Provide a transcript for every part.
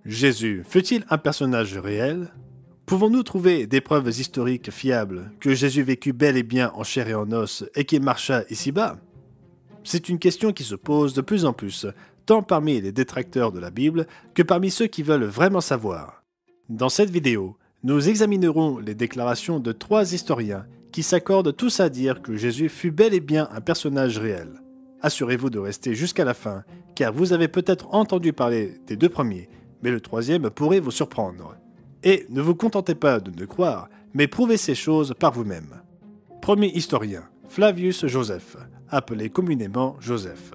Jésus fut-il un personnage réel? Pouvons-nous trouver des preuves historiques fiables que Jésus vécut bel et bien en chair et en os et qu'il marcha ici-bas? C'est une question qui se pose de plus en plus, tant parmi les détracteurs de la Bible que parmi ceux qui veulent vraiment savoir. Dans cette vidéo, nous examinerons les déclarations de 3 historiens qui s'accordent tous à dire que Jésus fut bel et bien un personnage réel. Assurez-vous de rester jusqu'à la fin, car vous avez peut-être entendu parler des 2 premiers, mais le 3e pourrait vous surprendre. Et ne vous contentez pas de ne croire, mais prouvez ces choses par vous-même. Premier historien, Flavius Joseph, appelé communément Joseph.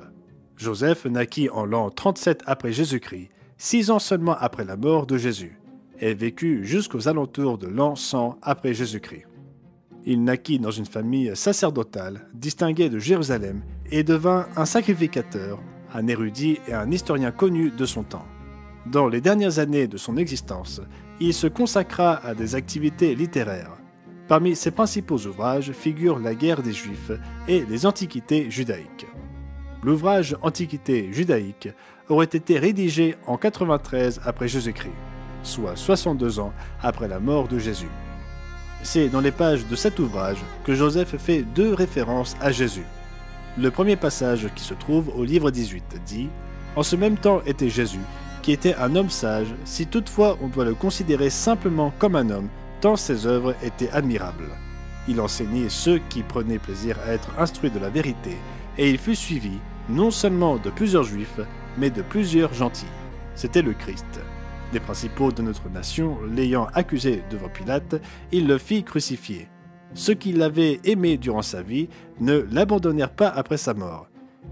Joseph naquit en l'an 37 après Jésus-Christ, 6 ans seulement après la mort de Jésus, et vécut jusqu'aux alentours de l'an 100 après Jésus-Christ. Il naquit dans une famille sacerdotale, distinguée de Jérusalem, et devint un sacrificateur, un érudit et un historien connu de son temps. Dans les dernières années de son existence, il se consacra à des activités littéraires. Parmi ses principaux ouvrages figurent la guerre des Juifs et les Antiquités judaïques. L'ouvrage Antiquités judaïques aurait été rédigé en 93 après Jésus-Christ, soit 62 ans après la mort de Jésus. C'est dans les pages de cet ouvrage que Joseph fait 2 références à Jésus. Le premier passage qui se trouve au livre 18 dit « En ce même temps était Jésus, qui était un homme sage, si toutefois on doit le considérer simplement comme un homme, tant ses œuvres étaient admirables. Il enseignait ceux qui prenaient plaisir à être instruits de la vérité, et il fut suivi, non seulement de plusieurs juifs, mais de plusieurs gentils. C'était le Christ. Les principaux de notre nation, l'ayant accusé devant Pilate, il le fit crucifier. Ceux qui l'avaient aimé durant sa vie ne l'abandonnèrent pas après sa mort.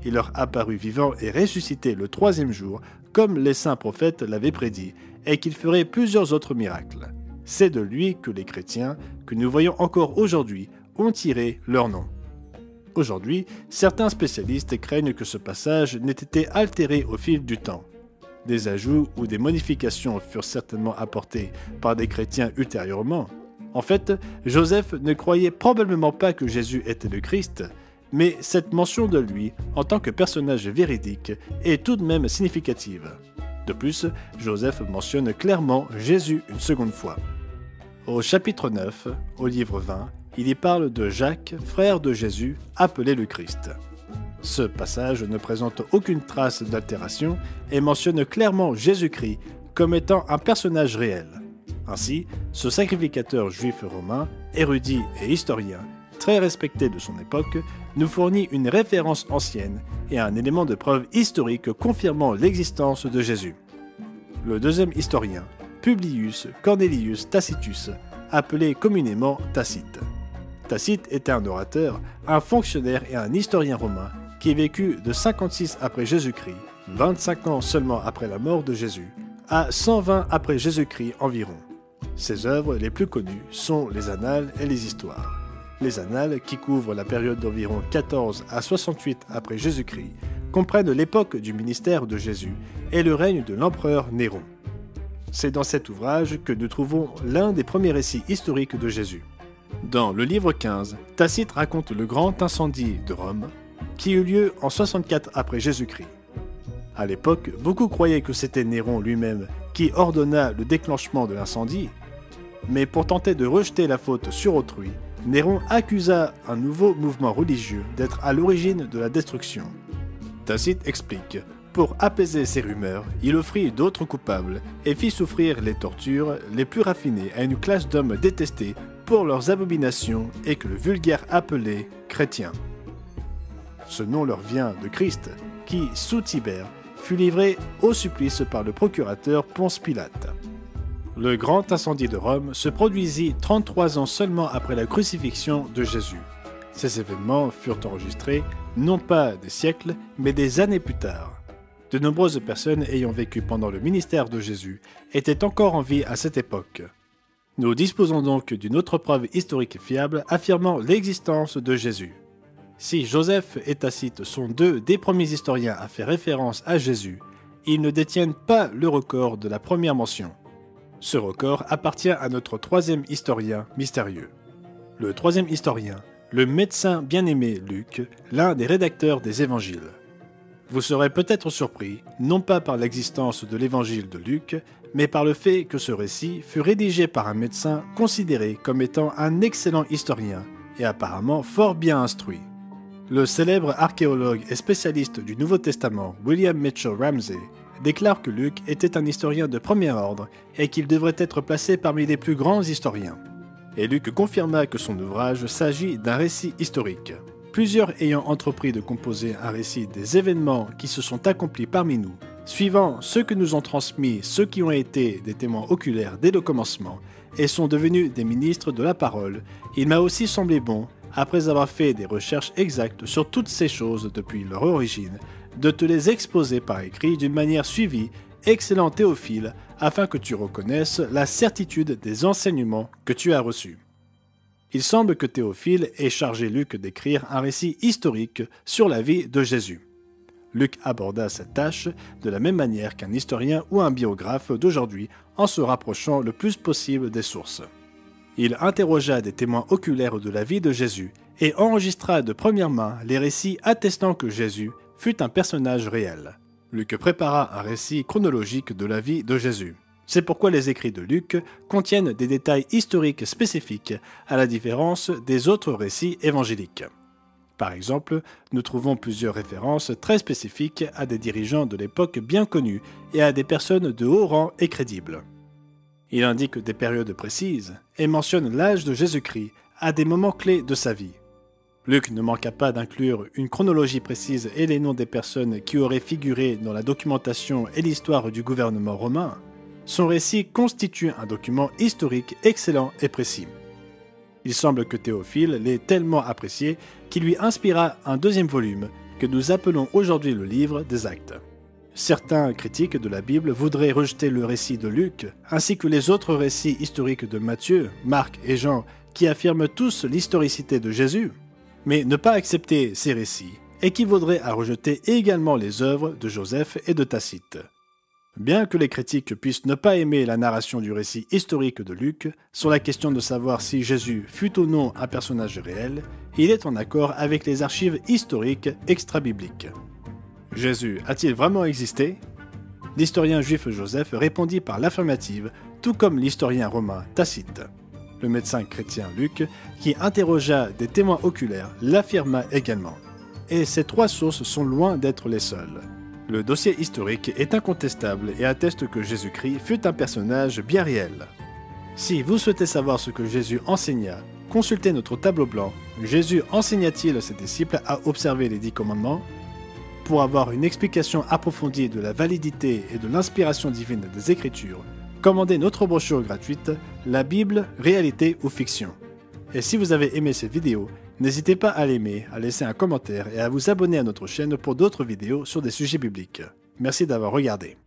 Il leur apparut vivant et ressuscité le 3e jour, comme les saints prophètes l'avaient prédit, et qu'il ferait plusieurs autres miracles. C'est de lui que les chrétiens, que nous voyons encore aujourd'hui, ont tiré leur nom. Aujourd'hui, certains spécialistes craignent que ce passage n'ait été altéré au fil du temps. Des ajouts ou des modifications furent certainement apportés par des chrétiens ultérieurement. En fait, Joseph ne croyait probablement pas que Jésus était le Christ, mais cette mention de lui, en tant que personnage véridique, est tout de même significative. De plus, Joseph mentionne clairement Jésus une seconde fois. Au chapitre 9, au livre 20, il y parle de Jacques, frère de Jésus, appelé le Christ. Ce passage ne présente aucune trace d'altération et mentionne clairement Jésus-Christ comme étant un personnage réel. Ainsi, ce sacrificateur juif romain, érudit et historien, très respecté de son époque, nous fournit une référence ancienne et un élément de preuve historique confirmant l'existence de Jésus. Le 2e historien, Publius Cornelius Tacitus, appelé communément Tacite. Tacite était un orateur, un fonctionnaire et un historien romain qui vécut de 56 après Jésus-Christ, 25 ans seulement après la mort de Jésus, à 120 après Jésus-Christ environ. Ses œuvres les plus connues sont les Annales et les Histoires. Les Annales, qui couvrent la période d'environ 14 à 68 après Jésus-Christ, comprennent l'époque du ministère de Jésus et le règne de l'empereur Néron. C'est dans cet ouvrage que nous trouvons l'un des premiers récits historiques de Jésus. Dans le livre 15, Tacite raconte le grand incendie de Rome, qui eut lieu en 64 après Jésus-Christ. À l'époque, beaucoup croyaient que c'était Néron lui-même qui ordonna le déclenchement de l'incendie, mais pour tenter de rejeter la faute sur autrui, Néron accusa un nouveau mouvement religieux d'être à l'origine de la destruction. Tacite explique, pour apaiser ces rumeurs, il offrit d'autres coupables et fit souffrir les tortures les plus raffinées à une classe d'hommes détestés pour leurs abominations et que le vulgaire appelait chrétiens. Ce nom leur vient de Christ, qui, sous Tibère, fut livré au supplice par le procurateur Ponce Pilate. Le grand incendie de Rome se produisit 33 ans seulement après la crucifixion de Jésus. Ces événements furent enregistrés non pas des siècles, mais des années plus tard. De nombreuses personnes ayant vécu pendant le ministère de Jésus étaient encore en vie à cette époque. Nous disposons donc d'une autre preuve historique fiable affirmant l'existence de Jésus. Si Joseph et Tacite sont 2 des premiers historiens à faire référence à Jésus, ils ne détiennent pas le record de la première mention. Ce record appartient à notre 3e historien mystérieux. Le 3e historien, le médecin bien-aimé Luc, l'un des rédacteurs des évangiles. Vous serez peut-être surpris, non pas par l'existence de l'évangile de Luc, mais par le fait que ce récit fut rédigé par un médecin considéré comme étant un excellent historien et apparemment fort bien instruit. Le célèbre archéologue et spécialiste du Nouveau Testament William Mitchell Ramsey déclare que Luc était un historien de premier ordre et qu'il devrait être placé parmi les plus grands historiens. Et Luc confirma que son ouvrage s'agit d'un récit historique. Plusieurs ayant entrepris de composer un récit des événements qui se sont accomplis parmi nous, suivant ceux que nous ont transmis ceux qui ont été des témoins oculaires dès le commencement et sont devenus des ministres de la parole, il m'a aussi semblé bon, après avoir fait des recherches exactes sur toutes ces choses depuis leur origine, de te les exposer par écrit d'une manière suivie, excellent Théophile, afin que tu reconnaisses la certitude des enseignements que tu as reçus. Il semble que Théophile ait chargé Luc d'écrire un récit historique sur la vie de Jésus. Luc aborda cette tâche de la même manière qu'un historien ou un biographe d'aujourd'hui en se rapprochant le plus possible des sources. Il interrogea des témoins oculaires de la vie de Jésus et enregistra de première main les récits attestant que Jésus fut un personnage réel. Luc prépara un récit chronologique de la vie de Jésus. C'est pourquoi les écrits de Luc contiennent des détails historiques spécifiques, à la différence des autres récits évangéliques. Par exemple, nous trouvons plusieurs références très spécifiques à des dirigeants de l'époque bien connus et à des personnes de haut rang et crédibles. Il indique des périodes précises et mentionne l'âge de Jésus-Christ à des moments clés de sa vie. Luc ne manqua pas d'inclure une chronologie précise et les noms des personnes qui auraient figuré dans la documentation et l'histoire du gouvernement romain. Son récit constitue un document historique excellent et précis. Il semble que Théophile l'ait tellement apprécié qu'il lui inspira un deuxième volume que nous appelons aujourd'hui le livre des Actes. Certains critiques de la Bible voudraient rejeter le récit de Luc, ainsi que les autres récits historiques de Matthieu, Marc et Jean, qui affirment tous l'historicité de Jésus. Mais ne pas accepter ces récits équivaudrait à rejeter également les œuvres de Joseph et de Tacite. Bien que les critiques puissent ne pas aimer la narration du récit historique de Luc, sur la question de savoir si Jésus fut ou non un personnage réel, il est en accord avec les archives historiques extra-bibliques. Jésus a-t-il vraiment existé? L'historien juif Joseph répondit par l'affirmative, tout comme l'historien romain Tacite. Le médecin chrétien Luc, qui interrogea des témoins oculaires, l'affirma également. Et ces trois sources sont loin d'être les seules. Le dossier historique est incontestable et atteste que Jésus-Christ fut un personnage bien réel. Si vous souhaitez savoir ce que Jésus enseigna, consultez notre tableau blanc. Jésus enseigna-t-il ses disciples à observer les 10 commandements? Pour avoir une explication approfondie de la validité et de l'inspiration divine des Écritures, commandez notre brochure gratuite « La Bible, réalité ou fiction ». Et si vous avez aimé cette vidéo, n'hésitez pas à l'aimer, à laisser un commentaire et à vous abonner à notre chaîne pour d'autres vidéos sur des sujets bibliques. Merci d'avoir regardé.